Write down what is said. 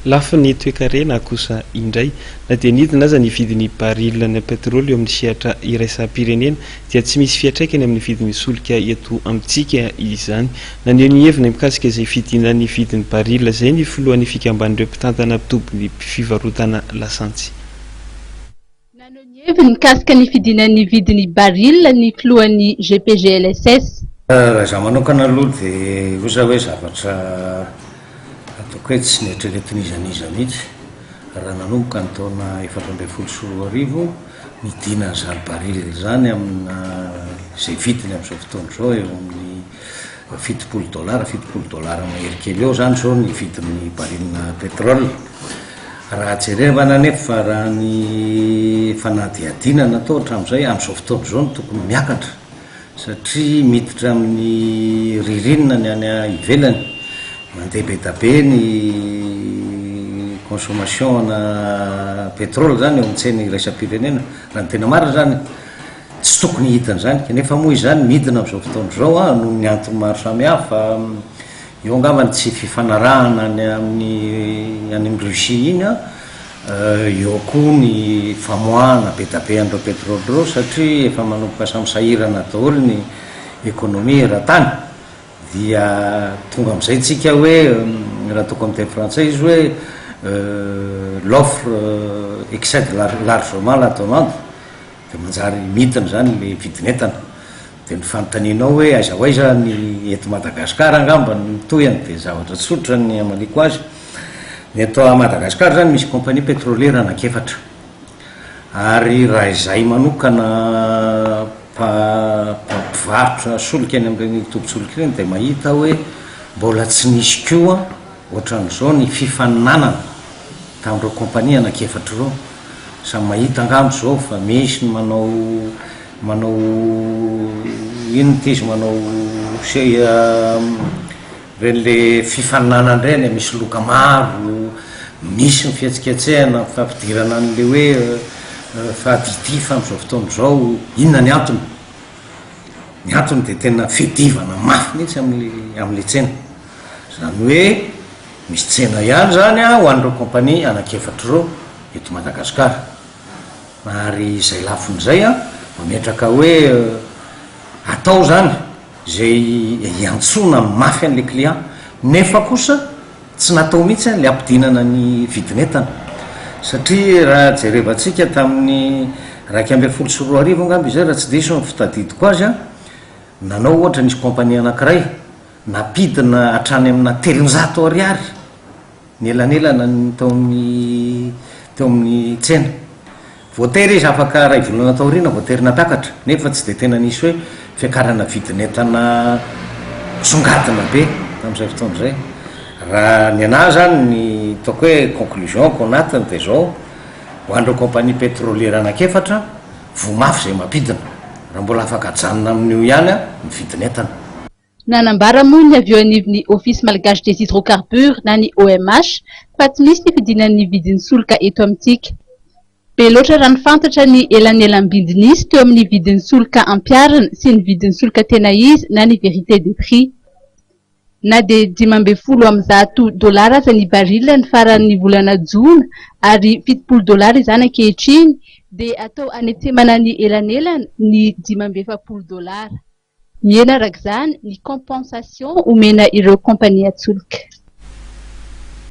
lafa ny toekarena kosa indray na dia nidina aza ny vidin'ny barilna petrôly eo amin'ny sehatra iraisam-pirenena dia tsy misy fiatraikany amin'ny vidin'ny solika eto amintsika izany. Na ny ny hevina mikasika izay fidinan'ny vidin'ny barilna izay ny filohan'ny fikamban'ireo mpitantana mpitobiny fivarotana lasantsy. Nanao ny heviny mikasika ny fidinan'ny vidin'ny barilna ny filohan'ny GPGLSS. Raha izaho manokana aloha dia oza hoe zavatra ataoko hoe tsy nieritreretin'izaniza mihitsy raha nanomboka ny taona 2014 nidina an'izany barily zany amina izay vidiny amin'izao fotoana izao eo amin'ny $70 mahery kely eo zany zao ny vidin'ny barilina petrôly. Raha jerevana nefa raha ny fanadihadinana atao hatramin'izay amin'izao fotoana izao no tokony miakatra satria miditra amin'ny ririnina ny any ivelany, mandeha be da be ny consommation na pétrole zany eo amin'ny tsena iraisam-pirenena. Raha ny tena marina zany tsy tokony hitan'izany kanefa moa izany midina amin'izao fotoana izao noho ny antony maro samihafa. Eo angambany tsy fifanarahana any amin'ny Russie iny eo koa ny famoahana be da be an'ireo pétrole reo satria efa manomboka samsahirana daholo ny économie eran-tany dia tonga amin'izay tsika hoe raha toko amin'ny teny frantsay izy hoe l'offre excède largement la demande, dia manjary midina zany le vidin'entana. Dia ny fanontanianao hoe aiza ho aiza ny eto Madagasikara angamba ny toyany dia zavatra tsotra ny amaliko azy. Ny eto Madagasikara zany misy compagnie pétrolière anankiefatra ary raha izay manokana mpivarotra solika any amin'ireny tobin-tsolika ireny dia mahita hoe mbola tsy nisy koa ohatran'izao ny fifaninanana tamin'ireo compagnie anankiefatra ireo. Samy mahita angamba zao fa misy ny manao ino tizy manao ren'le fifaninana ireny, misy loka maro, misy ny fihetsiketsehana fampidirana an'le hoe fahadidifa amin'izao fotoana izao. Inona ny antony? Ny antony dia tena fidivana mafy mihitsy amin'le tsena, zany hoe misy tsena ihany zany ho an'ireo compagnie anankiefatra ireo eto Madagasikara. Ary izay lafin'izay mametraka hoe atao zany zay iantsona mafy an'le client nefa kosa tsy natao mihitsy le ampidinana ny vidin'entana. Satria raha jerevantsika tamin'ny 2012 angamba izay raha tsy diso ny fitadidiko azy nanao ohatra nisy compagnie anankiray napidina hatrany amina 300 ariary ny elanelana teo amin'ny tsena. Voatery izy afaka ray volana tao rina voatery natakatra nefa tsy dia tena nisy hoe fiakarana vidin'entana songadina be tamin'izay fotoana izay. Raha ny anahy zany ny taoko hoe conclusion ko anatiny dia zao ho an'ireo compagnie pétrolière anankiefatra vomafy izay mampidina raha mbola afaka ajanona amin'io ihany ny vidin'entana. Nanambara moa ny avy eo anivon'ny Office Malgache des Hydrocarbures na ny OMH fa tsy misy ny fidinan'ny vidin'ny solika eto amintsika. Be loatra raha ny fantatra ny elanelam-bindiny teo amin'ny vidin'ny solika ampiarina sy ny vidin'ny solika tena izy na ny vérité des prix. Na dia $50 aza ny barilna ny faran'ny volana Jona ary $70 izany ankehitriny dia atao anetsemana ny elanelana ny $70. Miena araka izany ny compensation omena ireo compagnie atsolika.